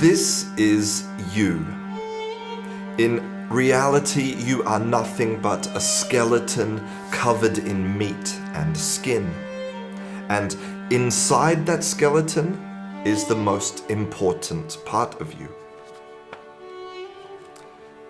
This is you. In reality, you are nothing but a skeleton covered in meat and skin. And inside that skeleton is the most important part of you.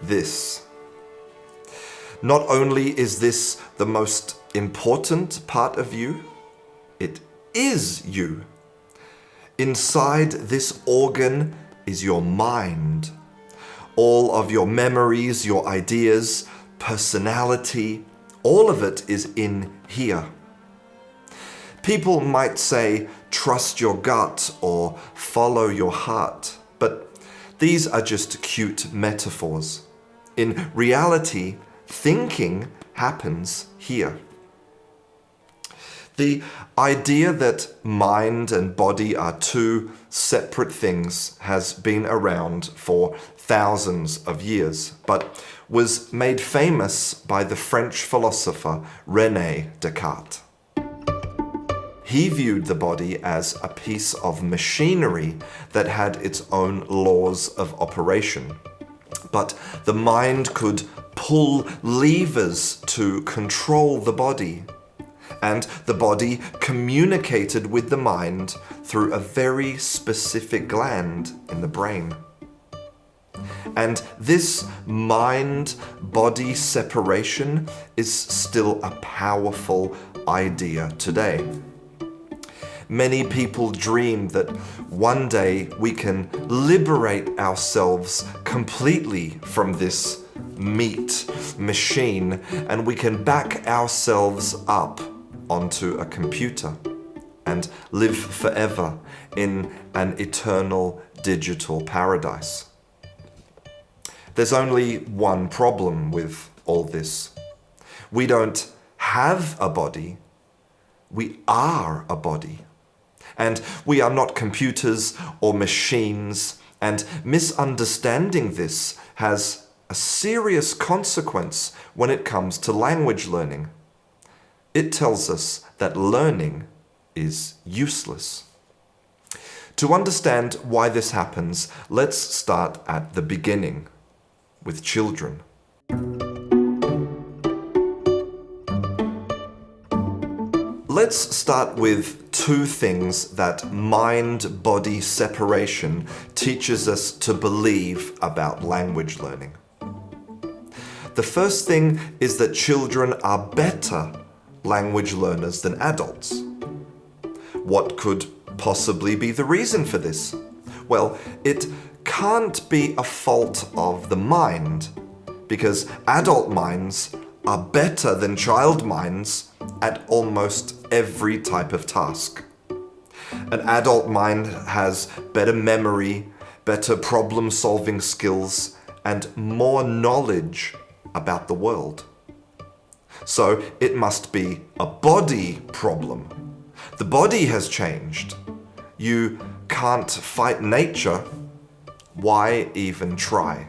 This. Not only is this the most important part of you, it is you. Inside this organ is your mind. All of your memories, your ideas, personality, all of it is in here. People might say, trust your gut or follow your heart, but these are just cute metaphors. In reality, thinking happens here. The idea that mind and body are two separate things has been around for thousands of years, but was made famous by the French philosopher René Descartes. He viewed the body as a piece of machinery that had its own laws of operation. But the mind could pull levers to control the body. And the body communicated with the mind through a very specific gland in the brain. And this mind-body separation is still a powerful idea today. Many people dream that one day we can liberate ourselves completely from this meat machine and we can back ourselves up onto a computer and live forever in an eternal digital paradise. There's only one problem with all this. We don't have a body, we are a body. And we are not computers or machines, and misunderstanding this has a serious consequence when it comes to language learning. It tells us that learning is useless. To understand why this happens, let's start at the beginning, with children. Let's start with two things that mind-body separation teaches us to believe about language learning. The first thing is that children are better language learners than adults. What could possibly be the reason for this? Well, it can't be a fault of the mind, because adult minds are better than child minds at almost every type of task. An adult mind has better memory, better problem-solving skills, and more knowledge about the world. So it must be a body problem. The body has changed. You can't fight nature. Why even try?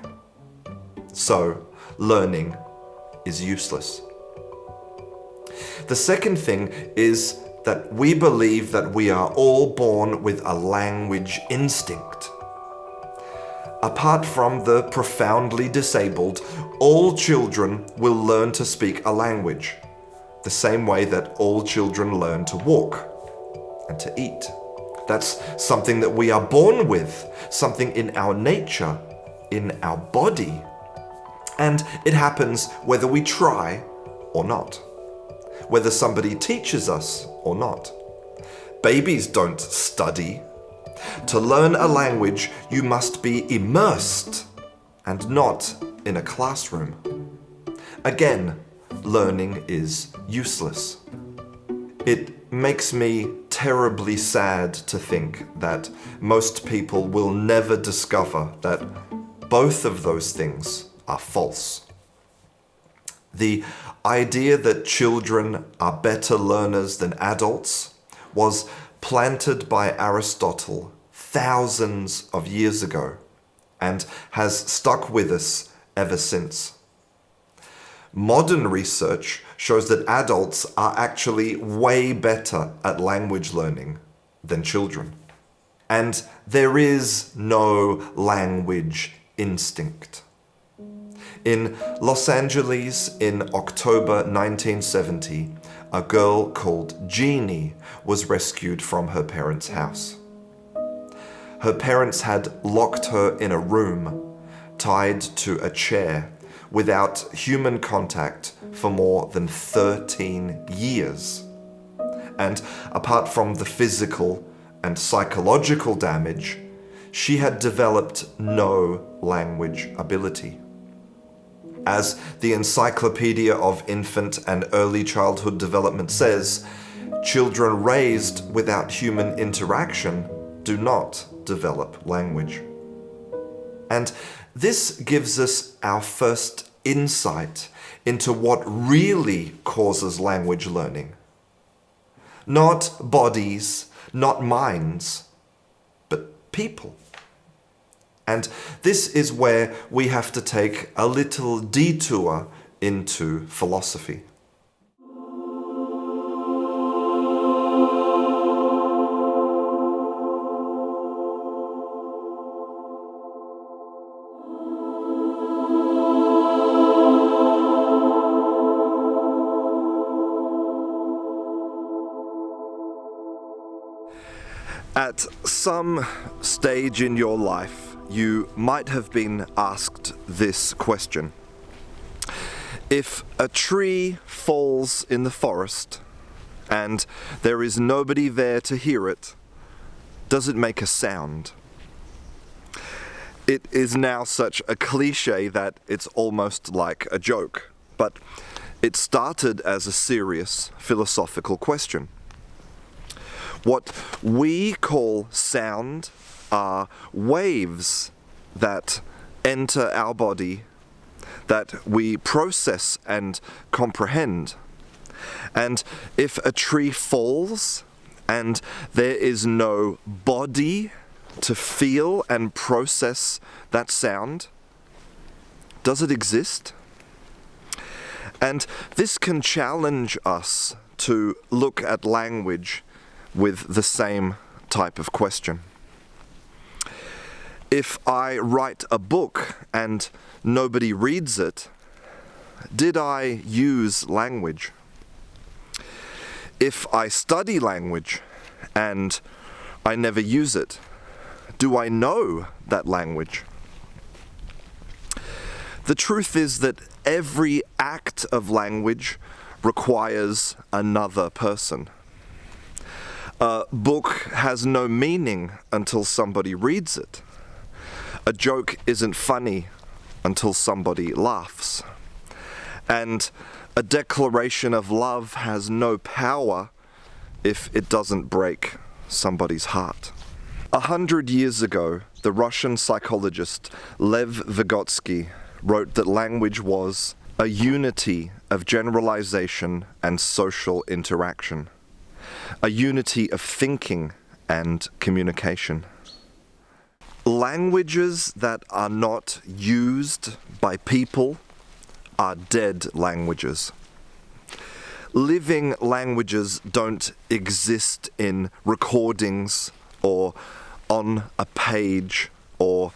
So learning is useless. The second thing is that we believe that we are all born with a language instinct. Apart from the profoundly disabled, all children will learn to speak a language, the same way that all children learn to walk and to eat. That's something that we are born with, something in our nature, in our body. And it happens whether we try or not, whether somebody teaches us or not. Babies don't study. To learn a language, you must be immersed and not in a classroom. Again, learning is useless. It makes me terribly sad to think that most people will never discover that both of those things are false. The idea that children are better learners than adults was planted by Aristotle thousands of years ago and has stuck with us ever since. Modern research shows that adults are actually way better at language learning than children. And there is no language instinct. In Los Angeles in October 1970, a girl called Jeannie was rescued from her parents' house. Her parents had locked her in a room, tied to a chair, without human contact for more than 13 years. And apart from the physical and psychological damage, she had developed no language ability. As the Encyclopedia of Infant and Early Childhood Development says, children raised without human interaction do not develop language. And this gives us our first insight into what really causes language learning. Not bodies, not minds, but people. And this is where we have to take a little detour into philosophy. At some stage in your life, you might have been asked this question. If a tree falls in the forest and there is nobody there to hear it, does it make a sound? It is now such a cliche that it's almost like a joke, but it started as a serious philosophical question. What we call sound are waves that enter our body, that we process and comprehend. And if a tree falls and there is no body to feel and process that sound, does it exist? And this can challenge us to look at language with the same type of question. If I write a book and nobody reads it, did I use language? If I study language and I never use it, do I know that language? The truth is that every act of language requires another person. A book has no meaning until somebody reads it. A joke isn't funny until somebody laughs. And a declaration of love has no power if it doesn't break somebody's heart. 100 years ago, the Russian psychologist Lev Vygotsky wrote that language was a unity of generalization and social interaction, a unity of thinking and communication. Languages that are not used by people are dead languages. Living languages don't exist in recordings or on a page or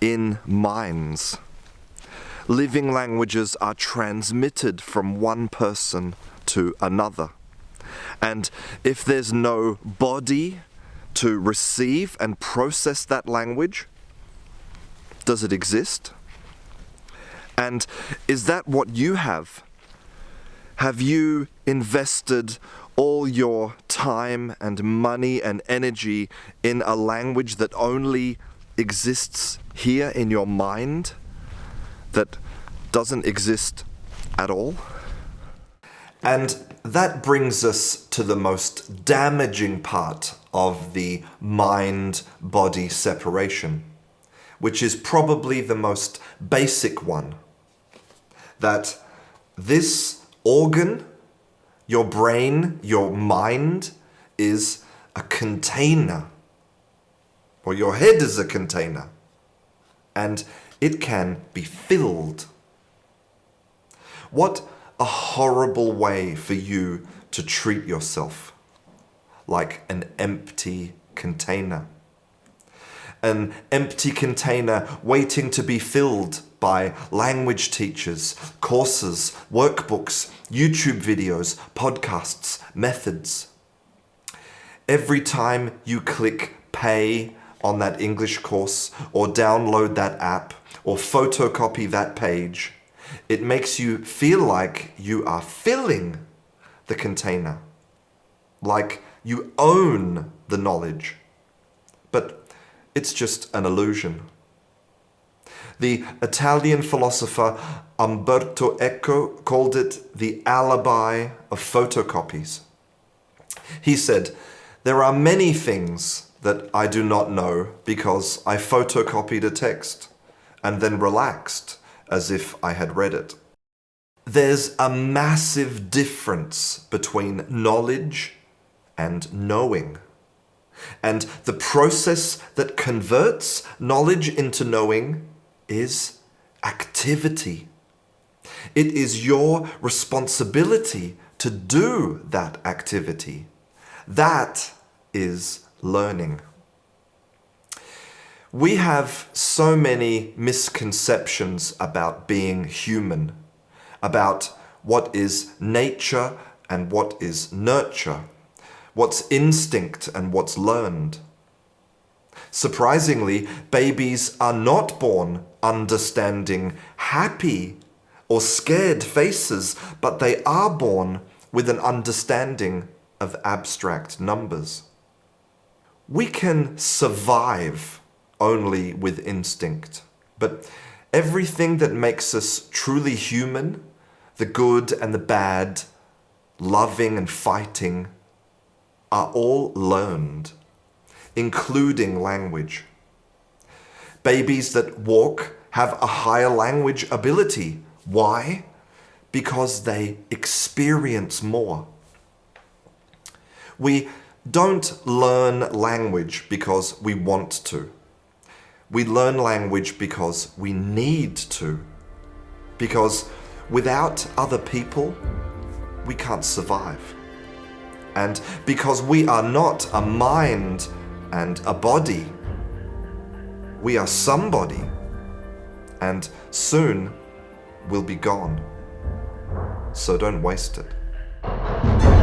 in minds. Living languages are transmitted from one person to another. And if there's no body to receive and process that language, does it exist? And is that what you have? Have you invested all your time and money and energy in a language that only exists here in your mind, that doesn't exist at all? And that brings us to the most damaging part of the mind-body separation, which is probably the most basic one. That this organ, your brain, your mind, is a container, or your head is a container, and it can be filled. What a horrible way for you to treat yourself, like an empty container. an empty container waiting to be filled by language teachers, courses, workbooks, YouTube videos, podcasts, methods. Every time you click pay on that English course or download that app or photocopy that page, it makes you feel like you are filling the container, like you own the knowledge. But it's just an illusion. The Italian philosopher Umberto Eco called it the alibi of photocopies. He said, "There are many things that I do not know because I photocopied a text and then relaxed as if I had read it." There's a massive difference between knowledge and knowing. And the process that converts knowledge into knowing is activity. It is your responsibility to do that activity. That is learning. We have so many misconceptions about being human, about what is nature and what is nurture, what's instinct and what's learned. Surprisingly, babies are not born understanding happy or scared faces, but they are born with an understanding of abstract numbers. We can survive only with instinct, but everything that makes us truly human, the good and the bad, loving and fighting, are all learned, including language. Babies that walk have a higher language ability. Why? Because they experience more. We don't learn language because we want to. We learn language because we need to. Because without other people, we can't survive. And because we are not a mind and a body, we are somebody, and soon we'll be gone. So don't waste it.